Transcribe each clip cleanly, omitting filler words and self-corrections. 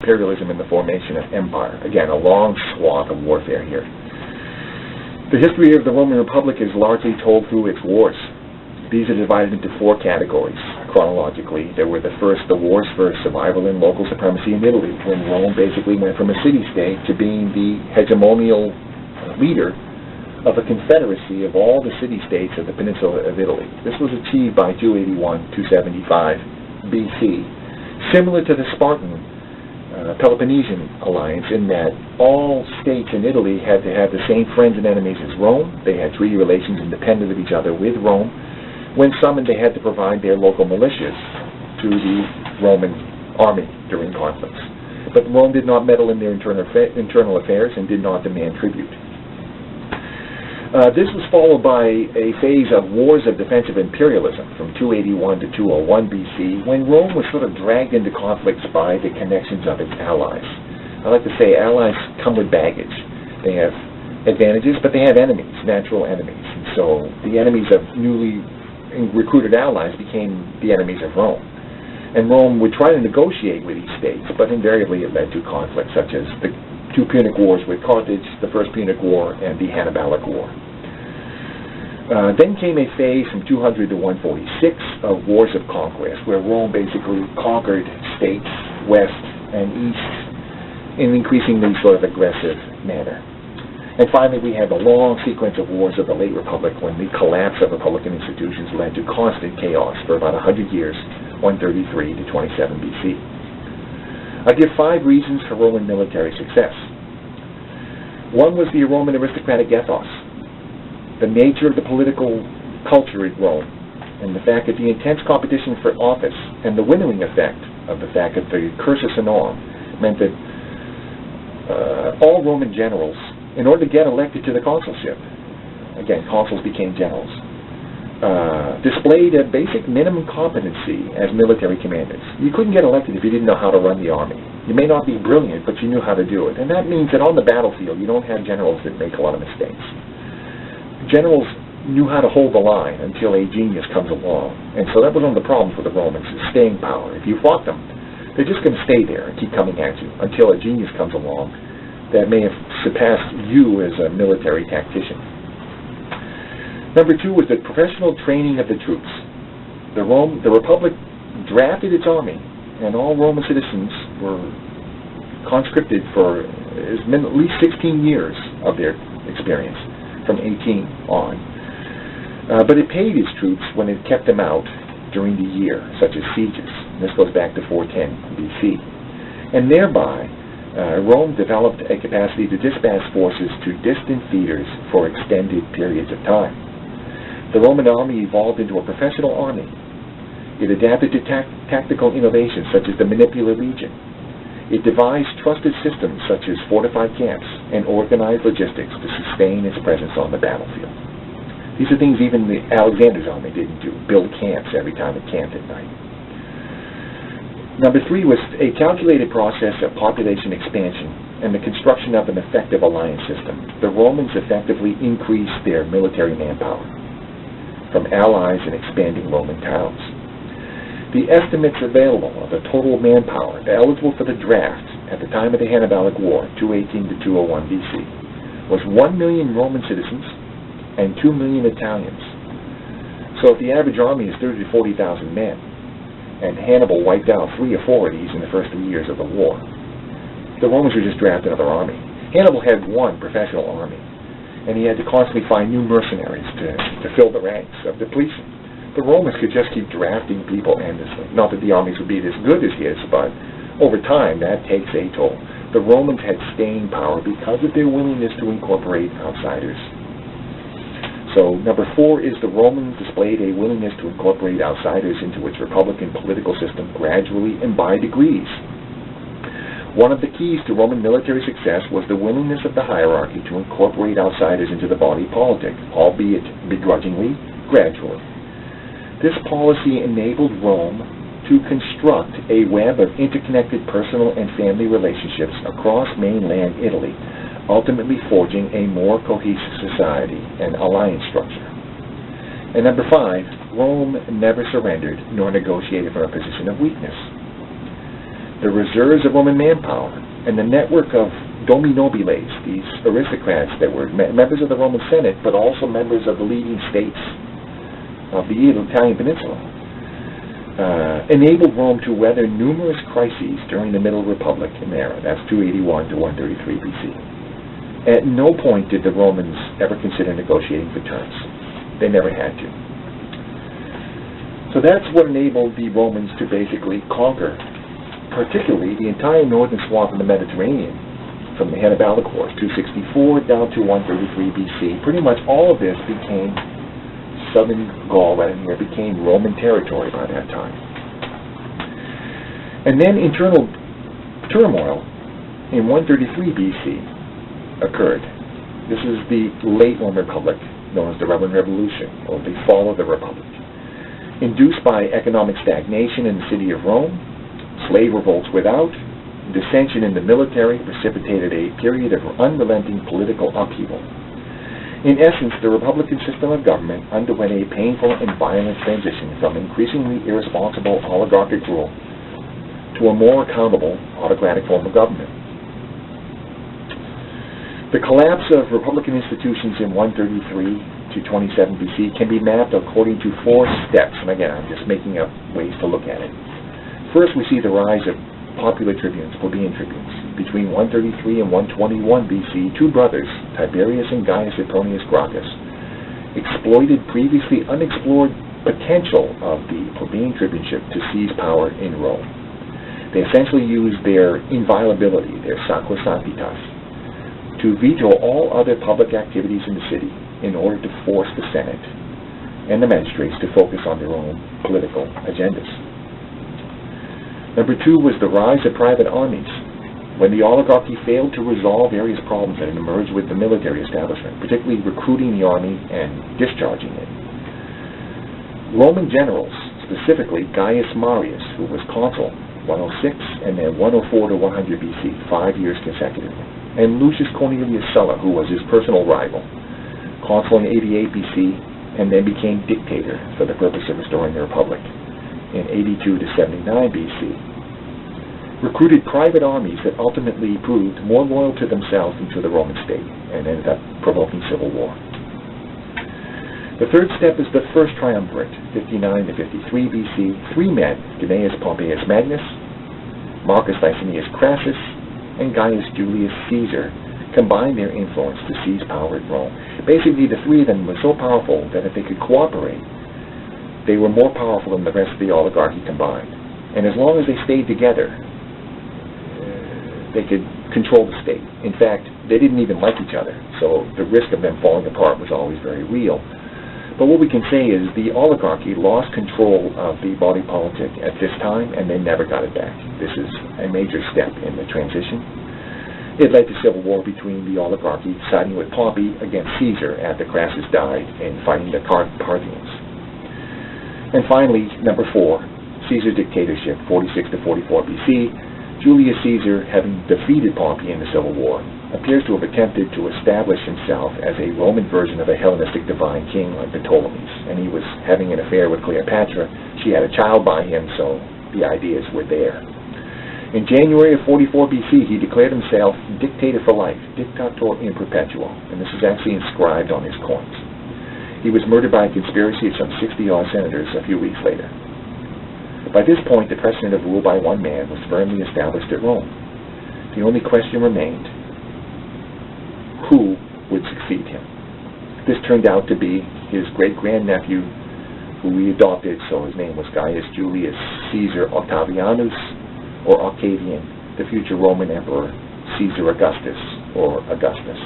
imperialism and the formation of empire. Again, a long swath of warfare here. The history of the Roman Republic is largely told through its wars. These are divided into four categories chronologically. There were the wars for survival and local supremacy in Italy, when Rome basically went from a city-state to being the hegemonial leader of a confederacy of all the city-states of the peninsula of Italy. This was achieved by 281-275 BC, similar to the Spartan Peloponnesian alliance in that all states in Italy had to have the same friends and enemies as Rome. They had treaty relations independent of each other with Rome. When summoned, they had to provide their local militias to the Roman army during conflicts. But Rome did not meddle in their internal affairs and did not demand tribute. This was followed by a phase of wars of defensive imperialism from 281 to 201 BC, when Rome was sort of dragged into conflicts by the connections of its allies. I like to say allies come with baggage. They have advantages, but they have enemies, natural enemies. And so the enemies of newly recruited allies became the enemies of Rome. And Rome would try to negotiate with these states, but invariably it led to conflicts such as the two Punic Wars with Carthage, the First Punic War, and the Hannibalic War. Then came a phase from 200 to 146 of wars of conquest, where Rome basically conquered states west and east in increasingly sort of aggressive manner. And finally, we had the long sequence of wars of the late Republic, when the collapse of Republican institutions led to constant chaos for about 100 years, 133 to 27 BC. I give 5 reasons for Roman military success. One was the Roman aristocratic ethos, the nature of the political culture in Rome, and the fact that the intense competition for office and the winnowing effect of the fact that the cursus honorum meant that all Roman generals, in order to get elected to the consulship, again, consuls became generals, displayed a basic minimum competency as military commanders. You couldn't get elected if you didn't know how to run the army. You may not be brilliant, but you knew how to do it. And that means that on the battlefield, you don't have generals that make a lot of mistakes. Generals knew how to hold the line until a genius comes along. And so that was one of the problems with the Romans, is staying power. If you fought them, they're just going to stay there and keep coming at you until a genius comes along that may have surpassed you as a military tactician. Number 2 was the professional training of the troops. The Republic drafted its army, and all Roman citizens were conscripted for at least 16 years of their experience, from 18 on. But it paid its troops when it kept them out during the year, such as sieges. This goes back to 410 BC. And thereby, Rome developed a capacity to dispatch forces to distant theaters for extended periods of time. The Roman army evolved into a professional army. It adapted to tactical innovations such as the manipular legion. It devised trusted systems such as fortified camps and organized logistics to sustain its presence on the battlefield. These are things even Alexander's army didn't do, build camps every time it camped at night. Number 3 was a calculated process of population expansion and the construction of an effective alliance system. The Romans effectively increased their military manpower from allies in expanding Roman towns. The estimates available of the total manpower eligible for the draft at the time of the Hannibalic War, 218 to 201 BC, was 1 million Roman citizens and 2 million Italians. So if the average army is 30 to 40,000 men, and Hannibal wiped out 3 or 4 of these in the first 3 years of the war, the Romans would just draft another army. Hannibal had one professional army, and he had to constantly find new mercenaries to fill the ranks of depletion. The Romans could just keep drafting people endlessly. Not that the armies would be as good as his, but over time that takes a toll. The Romans had staying power because of their willingness to incorporate outsiders. So number 4 is the Romans displayed a willingness to incorporate outsiders into its republican political system gradually and by degrees. One of the keys to Roman military success was the willingness of the hierarchy to incorporate outsiders into the body politic, albeit begrudgingly, gradually. This policy enabled Rome to construct a web of interconnected personal and family relationships across mainland Italy, ultimately forging a more cohesive society and alliance structure. And number 5, Rome never surrendered nor negotiated from a position of weakness. the reserves of Roman manpower, and the network of domi nobiles, these aristocrats that were members of the Roman Senate, but also members of the leading states of the Italian peninsula, enabled Rome to weather numerous crises during the Middle Republic era. That's 281 to 133 BC. At no point did the Romans ever consider negotiating for terms. They never had to. So that's what enabled the Romans to basically conquer, particularly the entire northern swath of the Mediterranean, from the Hannibalic Wars, 264 down to 133 BC. Pretty much all of this became southern Gaul right in here, became Roman territory by that time. And then internal turmoil in 133 BC occurred. This is the late Roman Republic, known as the Roman Revolution, or the fall of the Republic. Induced by economic stagnation in the city of Rome, slave revolts without, dissension in the military precipitated a period of unrelenting political upheaval. In essence, the Republican system of government underwent a painful and violent transition from increasingly irresponsible oligarchic rule to a more accountable autocratic form of government. The collapse of Republican institutions in 133 to 27 BC can be mapped according to 4 steps, and again, I'm just making up ways to look at it. First, we see the rise of popular tribunes, plebeian tribunes. Between 133 and 121 BC, 2 brothers, Tiberius and Gaius Apronius Gracchus, exploited previously unexplored potential of the plebeian tribuneship to seize power in Rome. They essentially used their inviolability, their sacrosanctitas, to veto all other public activities in the city in order to force the Senate and the magistrates to focus on their own political agendas. Number 2 was the rise of private armies. When the oligarchy failed to resolve various problems that had emerged with the military establishment, particularly recruiting the army and discharging it, Roman generals, specifically Gaius Marius, who was consul 106 and then 104 to 100 BC, 5 years consecutively, and Lucius Cornelius Sulla, who was his personal rival, consul in 88 BC, and then became dictator for the purpose of restoring the Republic in 82 to 79 BC, recruited private armies that ultimately proved more loyal to themselves than to the Roman state, and ended up provoking civil war. The third step is the first triumvirate, 59 to 53 BC. 3 men, Gnaeus Pompeius Magnus, Marcus Licinius Crassus, and Gaius Julius Caesar, combined their influence to seize power at Rome. Basically, the 3 of them were so powerful that if they could cooperate, they were more powerful than the rest of the oligarchy combined. And as long as they stayed together, they could control the state. In fact, they didn't even like each other, so the risk of them falling apart was always very real. But what we can say is the oligarchy lost control of the body politic at this time, and they never got it back. This is a major step in the transition. It led to civil war between the oligarchy siding with Pompey against Caesar after Crassus died in fighting the Parthians. And finally, number 4, Caesar's dictatorship, 46 to 44 BC. Julius Caesar, having defeated Pompey in the civil war, appears to have attempted to establish himself as a Roman version of a Hellenistic divine king like the Ptolemies, and he was having an affair with Cleopatra. She had a child by him, so the ideas were there. In January of 44 BC, he declared himself dictator for life, dictator in perpetuo, and this is actually inscribed on his coins. He was murdered by a conspiracy of some 60-odd senators a few weeks later. By this point, the precedent of rule by one man was firmly established at Rome. The only question remained: who would succeed him? This turned out to be his great-grandnephew, who he adopted, so his name was Gaius Julius Caesar Octavianus, or Octavian, the future Roman Emperor Caesar Augustus, or Augustus.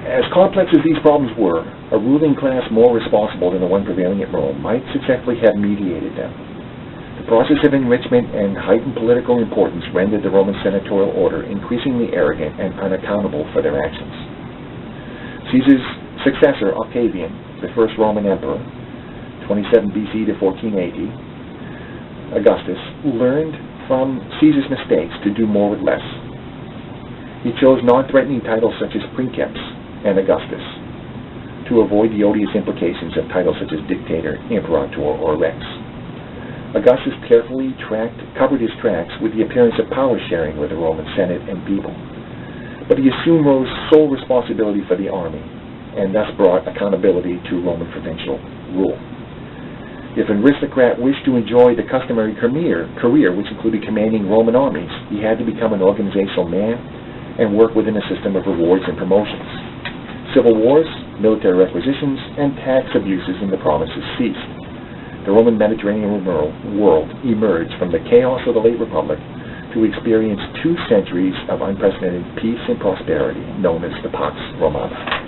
As complex as these problems were, a ruling class more responsible than the one prevailing at Rome might successfully have mediated them. The process of enrichment and heightened political importance rendered the Roman senatorial order increasingly arrogant and unaccountable for their actions. Caesar's successor, Octavian, the first Roman emperor, 27 BC to 14 AD, Augustus, learned from Caesar's mistakes to do more with less. He chose non-threatening titles such as princeps and Augustus to avoid the odious implications of titles such as dictator, imperator, or rex. Augustus carefully covered his tracks with the appearance of power sharing with the Roman Senate and people. But he assumed Rome's sole responsibility for the army, and thus brought accountability to Roman provincial rule. If an aristocrat wished to enjoy the customary career, which included commanding Roman armies, he had to become an organizational man and work within a system of rewards and promotions. Civil wars, military requisitions, and tax abuses in the provinces ceased. The Roman Mediterranean world emerged from the chaos of the late Republic to experience 2 centuries of unprecedented peace and prosperity, known as the Pax Romana.